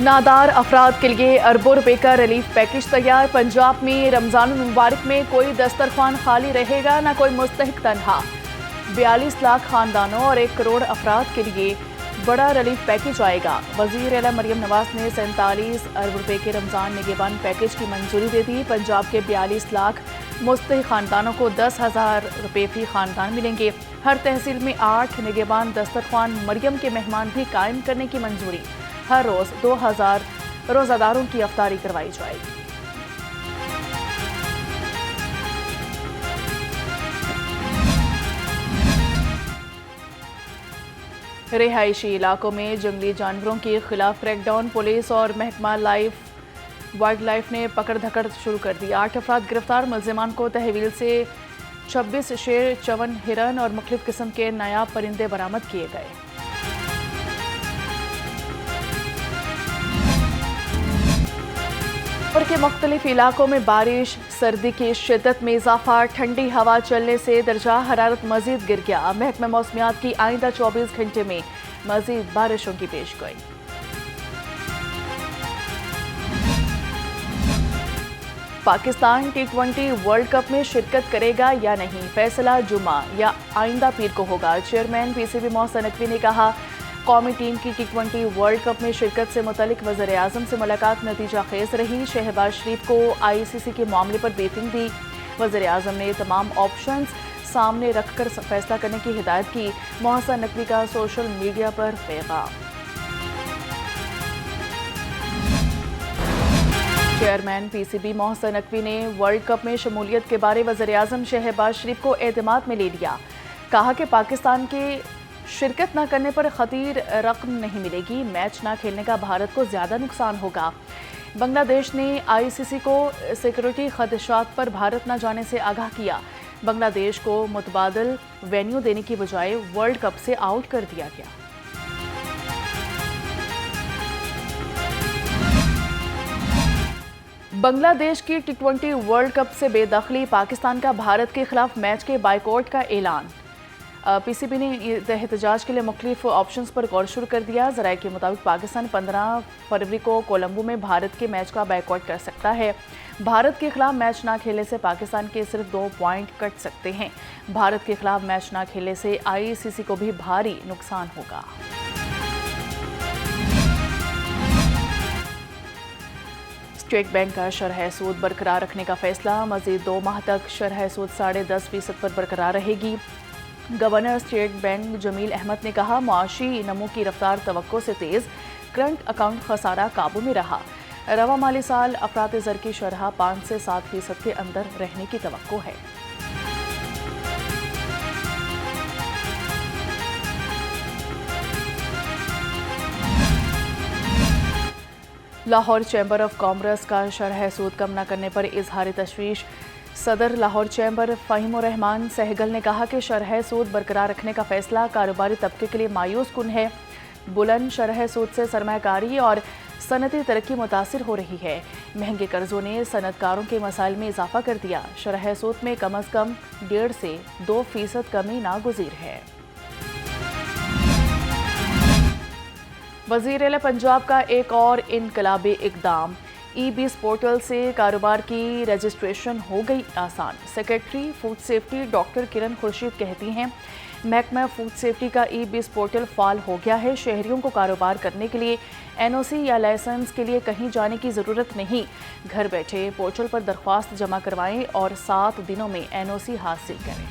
نادار افراد کے لیے اربوں روپے کا ریلیف پیکج تیار۔ پنجاب میں رمضان المبارک میں کوئی دسترخوان خالی رہے گا، نہ کوئی مستحق تنہا۔ 42 لاکھ خاندانوں اور 1 کروڑ افراد کے لیے بڑا ریلیف پیکج آئے گا۔ وزیر اعلیٰ مریم نواز نے 47 ارب روپے کے رمضان نگہبان پیکج کی منظوری دے دی۔ پنجاب کے 42 لاکھ مستحق خاندانوں کو 10,000 روپے فی خاندان ملیں گے۔ ہر تحصیل میں 8 نگہبان دسترخوان مریم کے مہمان بھی قائم کرنے کی منظوری۔ ہر روز 2000 روزہ داروں کی افطاری کروائی جائے گی۔ رہائشی علاقوں میں جنگلی جانوروں کے خلاف کریک ڈاؤن۔ پولیس اور محکمہ وائلڈ لائف نے پکڑ دھکڑ شروع کر دی۔ 8 افراد گرفتار۔ ملزمان کو تحویل سے 26 شیر، 54 ہرن اور مختلف قسم کے نایاب پرندے برآمد کیے گئے۔ ملک کے مختلف علاقوں میں بارش، سردی کی شدت میں اضافہ۔ ٹھنڈی ہوا چلنے سے درجہ حرارت مزید گر گیا۔ محکمہ موسمیات کی آئندہ 24 گھنٹے میں مزید بارشوں کی پیشگوئی۔ پاکستان T20 ورلڈ کپ میں شرکت کرے گا یا نہیں، فیصلہ جمعہ یا آئندہ پیر کو ہوگا۔ چیئرمین PCB محسن نقوی نے کہا، قومی ٹیم کی T20 ورلڈ کپ میں شرکت سے متعلق وزیر اعظم سے ملاقات نتیجہ خیز رہی۔ شہباز شریف کو ICC کے معاملے پر بریفنگ دی۔ وزیر اعظم نے تمام آپشنز سامنے رکھ کر فیصلہ کرنے کی ہدایت کی۔ محسن نقوی کا سوشل میڈیا پر پیغام۔ چیئرمین PCB محسن نقوی نے ورلڈ کپ میں شمولیت کے بارے وزیر اعظم شہباز شریف کو اعتماد میں لے لیا۔ کہا کہ پاکستان کے شرکت نہ کرنے پر خطیر رقم نہیں ملے گی۔ میچ نہ کھیلنے کا بھارت کو زیادہ نقصان ہوگا۔ بنگلہ دیش نے ICC کو سیکورٹی خدشات پر بھارت نہ جانے سے آگاہ کیا۔ بنگلہ دیش کو متبادل وینیو دینے کی بجائے ورلڈ کپ سے آؤٹ کر دیا گیا۔ بنگلہ دیش کی T20 ورلڈ کپ سے بے دخلی۔ پاکستان کا بھارت کے خلاف میچ کے بائیکاٹ کا اعلان۔ PCB نے احتجاج کے لیے مختلف آپشنز پر غور شروع کر دیا۔ ذرائع کے مطابق پاکستان 15 فروری کو کولمبو میں بھارت کے میچ کا بائیکاٹ کر سکتا ہے۔ بھارت کے خلاف میچ نہ کھیلنے سے پاکستان کے صرف 2 پوائنٹ کٹ سکتے ہیں۔ بھارت کے خلاف میچ نہ کھیلنے سے ICC کو بھی بھاری نقصان ہوگا۔ اسٹیٹ بینک کا شرح سود برقرار رکھنے کا فیصلہ۔ مزید 2 ماہ تک شرح سود 10.5% پر برقرار رہے گی۔ گورنر اسٹیٹ بینک جمیل احمد نے کہا، معاشی نمو کی رفتار توقع سے تیز، کرنٹ اکاؤنٹ خسارہ قابو میں رہا۔ رواں مالی سال افراط زر کی شرح 5 سے 7% کے اندر رہنے کی توقع ہے۔ لاہور چیمبر آف کامرس کا شرح سود کم نہ کرنے پر اظہار تشویش۔ صدر لاہور چیمبر فہیم الرحمان سہگل نے کہا کہ شرح سود برقرار رکھنے کا فیصلہ کاروباری طبقے کے لیے مایوس کن ہے۔ بلند شرح سود سے سرمایہ کاری اور صنعتی ترقی متاثر ہو رہی ہے۔ مہنگے قرضوں نے صنعت کاروں کے مسائل میں اضافہ کر دیا۔ شرح سود میں کم از کم 1.5 سے 2% کمی ناگزیر ہے۔ وزیر اعلیٰ پنجاب کا ایک اور انقلابی اقدام۔ ای-بیس پورٹل سے کاروبار کی رجسٹریشن ہو گئی آسان۔ سیکریٹری فوڈ سیفٹی ڈاکٹر کرن خورشید کہتی ہیں، محکمہ فوڈ سیفٹی کا ای-بیس پورٹل فعال ہو گیا ہے۔ شہریوں کو کاروبار کرنے کے لیے NOC یا لائسنس کے لیے کہیں جانے کی ضرورت نہیں۔ گھر بیٹھے پورٹل پر درخواست جمع کروائیں اور 7 دنوں میں NOC حاصل کریں۔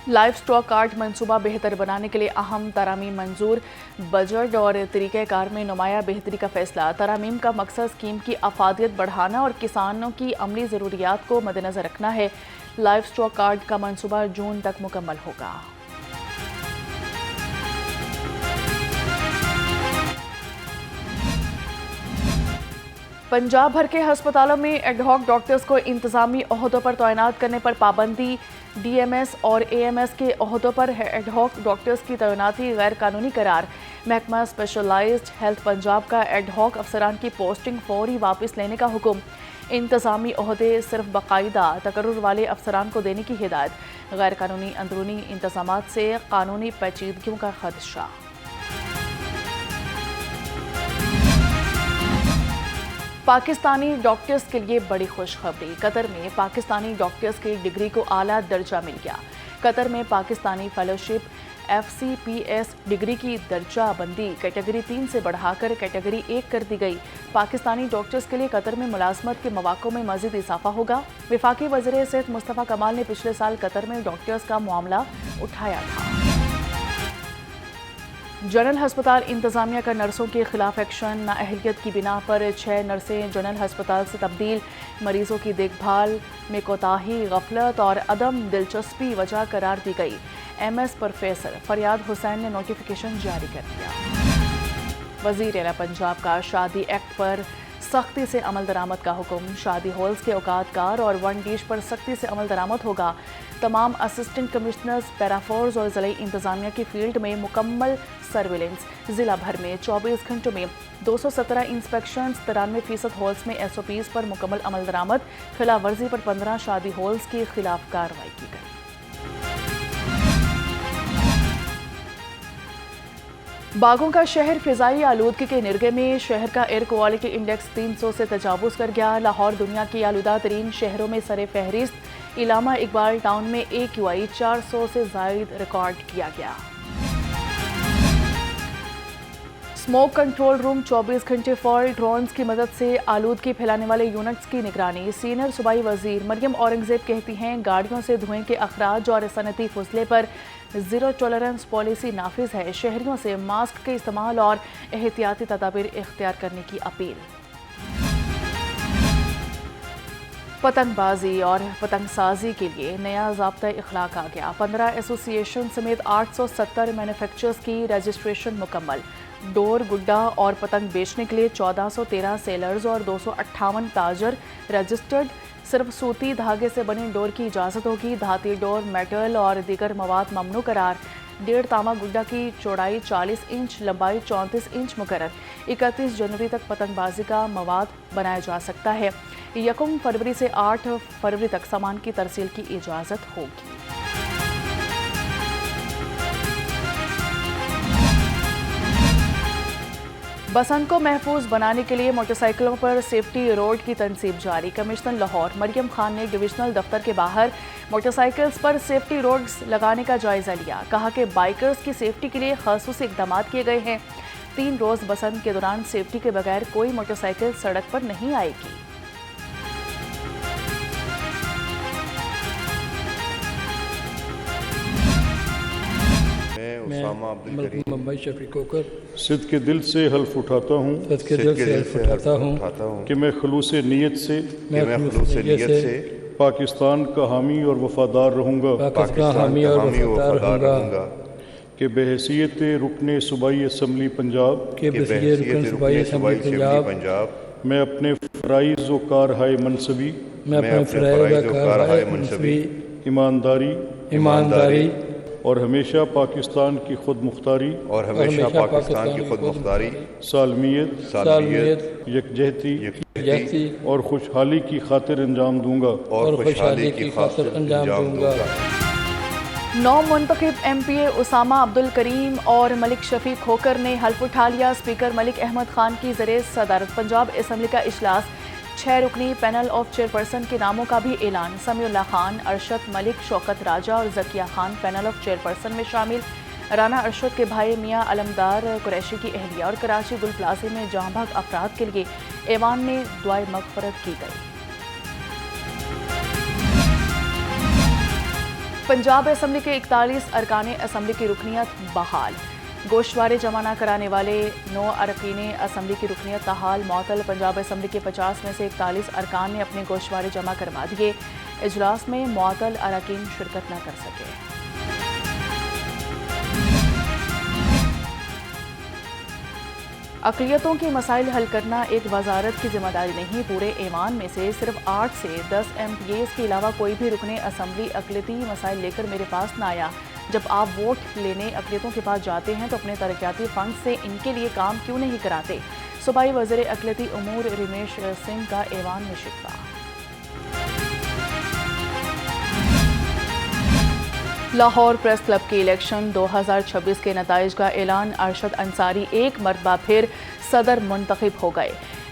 لائف سٹاک کارڈ منصوبہ بہتر بنانے کے لیے اہم ترامیم منظور۔ بجٹ اور طریقہ کار میں نمایاں بہتری کا فیصلہ۔ ترامیم کا مقصد اسکیم کی افادیت بڑھانا اور کسانوں کی عملی ضروریات کو مد نظر رکھنا ہے۔ لائف سٹاک کارڈ کا منصوبہ جون تک مکمل ہوگا۔ پنجاب بھر کے ہسپتالوں میں ایڈ ہاک ڈاکٹرز کو انتظامی عہدوں پر تعینات کرنے پر پابندی۔ DMS اور AMS کے عہدوں پر ایڈ ہاک ڈاکٹرز کی تعیناتی غیر قانونی قرار۔ محکمہ اسپیشلائزڈ ہیلتھ پنجاب کا ایڈ ہاک افسران کی پوسٹنگ فوری واپس لینے کا حکم۔ انتظامی عہدے صرف باقاعدہ تقرر والے افسران کو دینے کی ہدایت۔ غیر قانونی اندرونی انتظامات سے قانونی پیچیدگیوں کا خدشہ۔ پاکستانی ڈاکٹرز کے لیے بڑی خوشخبری، قطر میں پاکستانی ڈاکٹرز کی ڈگری کو اعلیٰ درجہ مل گیا۔ قطر میں پاکستانی فیلوشپ FCPS ڈگری کی درجہ بندی کیٹیگری 3 سے بڑھا کر کیٹیگری 1 کر دی گئی۔ پاکستانی ڈاکٹرز کے لیے قطر میں ملازمت کے مواقع میں مزید اضافہ ہوگا۔ وفاقی وزیر صحت مصطفیٰ کمال نے پچھلے سال قطر میں ڈاکٹرز کا معاملہ اٹھایا تھا۔ جنرل ہسپتال انتظامیہ کا نرسوں کے خلاف ایکشن، نااہلیت کی بنا پر 6 نرسیں جنرل ہسپتال سے تبدیل، مریضوں کی دیکھ بھال میں کوتاہی، غفلت اور عدم دلچسپی وجہ قرار دی گئی۔ MS پروفیسر فریاد حسین نے نوٹیفیکیشن جاری کر دیا۔ وزیر اعلیٰ پنجاب کا شادی ایکٹ پر سختی سے عمل درآمد کا حکم، شادی ہالز کے اوقات کار اور ون ڈیش پر سختی سے عمل درآمد ہوگا۔ تمام اسسٹنٹ کمشنرز، پیرافورس اور ضلعی انتظامیہ کی فیلڈ میں مکمل سرویلنس، ضلع بھر میں 24 گھنٹوں میں 217 انسپیکشنز، 93% ہالز میں SOPs پر مکمل عمل درآمد، خلاف ورزی پر 15 شادی ہالز کے خلاف کارروائی کی گئی۔ باغوں کا شہر فضائی آلودگی کے نرگے میں، شہر کا ایئر کوالٹی انڈیکس 300 سے تجاوز کر گیا۔ لاہور دنیا کی آلودہ ترین شہروں میں سر فہرست، علامہ اقبال ٹاؤن میں AQI 400 سے زائد ریکارڈ کیا گیا۔ اسموک کنٹرول روم 24 گھنٹے فعال، ڈرونز کی مدد سے آلودگی پھیلانے والے یونٹس کی نگرانی۔ سینئر صوبائی وزیر مریم اورنگزیب کہتی ہیں گاڑیوں سے دھوئیں کے اخراج اور صنعتی فضلے پر زیرو ٹالرنس پالیسی نافذ ہے۔ شہریوں سے ماسک کے استعمال اور احتیاطی تدابیر اختیار کرنے کی اپیل۔ پتنگ بازی اور پتنگ سازی کے لیے نیا ضابطۂ اخلاق آ گیا۔ 15 ایسوسی ایشن سمیت 870 مینوفیکچررز کی رجسٹریشن مکمل۔ ڈور، گڈا اور پتنگ بیچنے کے لیے 1413 سیلرز اور 258 تاجر رجسٹرڈ۔ صرف سوتی دھاگے سے بنے ڈور کی اجازت ہوگی۔ دھاتی ڈور، میٹل اور دیگر مواد ممنوع قرار۔ 1.5 تامہ گڈا کی چوڑائی 40 انچ، لمبائی 34 انچ مقرر۔ 31 جنوری تک پتنگ بازی کا مواد بنایا جا سکتا ہے۔ 1 فروری سے 8 فروری تک سامان کی ترسیل کی اجازت ہوگی۔ بسنت کو محفوظ بنانے کے لیے موٹر سائیکلوں پر سیفٹی روڈ کی تنصیب جاری۔ کمشنر لاہور مریم خان نے ڈویژنل دفتر کے باہر موٹر سائیکلز پر سیفٹی روڈز لگانے کا جائزہ لیا۔ کہا کہ بائیکرز کی سیفٹی کے لیے خصوصی اقدامات کیے گئے ہیں۔ 3 روز بسنت کے دوران سیفٹی کے بغیر کوئی موٹر سائیکل سڑک پر نہیں آئے گی۔ ممبئی شفیق کوکر صدق کے دل سے حلف اٹھاتا ہوں کہ میں خلوص نیت سے پاکستان کا حامی اور وفادار رہوں گا کہ بحیثیت رکن صوبائی اسمبلی پنجاب میں اپنے فرائض و کارہائے منصبی ایمانداری اور ہمیشہ پاکستان کی خود مختاری سالمیت یکجہتی اور خوشحالی کی خاطر انجام دوں گا 9 منتخب MPA اسامہ عبدالکریم اور ملک شفیق کھوکر نے حلف اٹھا لیا۔ اسپیکر ملک احمد خان کی زیر صدارت پنجاب اسمبلی کا اجلاس، 6 رکنی پینل آف چیئرپرسن کے ناموں کا بھی اعلان۔ سمیع اللہ خان، ارشد ملک، شوکت راجہ اور Zakia Khan panel of chairperson میں شامل۔ رانا ارشد کے بھائی میاں علمدار قریشی کی اہلیہ اور کراچی گل پلازے میں جاں بحق افراد کے لیے ایوان میں دعائے مغفرت کی گئی۔ پنجاب اسمبلی کے 41 ارکان اسمبلی کی رکنیت بحال۔ گوشوارے جمع نہ کرانے والے 9 ارکین اسمبلی کی رکنیت تاحال معطل۔ پنجاب اسمبلی کے 50 میں سے 41 ارکان نے اپنے گوشوارے جمع کروا دیے۔ اجلاس میں معطل اراکین شرکت نہ کر سکے۔ اقلیتوں کے مسائل حل کرنا ایک وزارت کی ذمہ داری نہیں۔ پورے ایوان میں سے صرف 8 سے 10 MPAs کے علاوہ کوئی بھی رکن اسمبلی اقلیتی مسائل لے کر میرے پاس نہ آیا۔ جب آپ ووٹ لینے اقلیتوں کے پاس جاتے ہیں تو اپنے ترقیاتی فنڈ سے ان کے لیے کام کیوں نہیں کراتے؟ صوبائی وزیر اقلیتی امور رمیش سنگھ کا ایوان میں شکوہ۔ لاہور پریس کلب کی الیکشن 2026 کے نتائج کا اعلان۔ ارشد انصاری ایک مرتبہ پھر صدر منتخب ہو گئے۔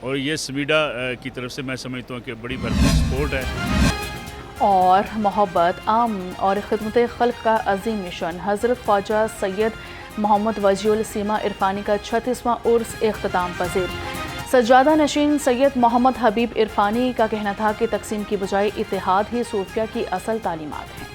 اور یہ سمیڈا کی طرف سے میں سمجھتا ہوں کہ بڑی بھرپور سپورٹ ہے۔ اور محبت، امن اور خدمت خلق کا عظیم مشن، حضرت خواجہ سید محمد وجیہ السیما عرفانی کا 36واں عرس اختتام پذیر۔ سجادہ نشین سید محمد حبیب عرفانی کا کہنا تھا کہ تقسیم کی بجائے اتحاد ہی صوفیہ کی اصل تعلیمات ہیں۔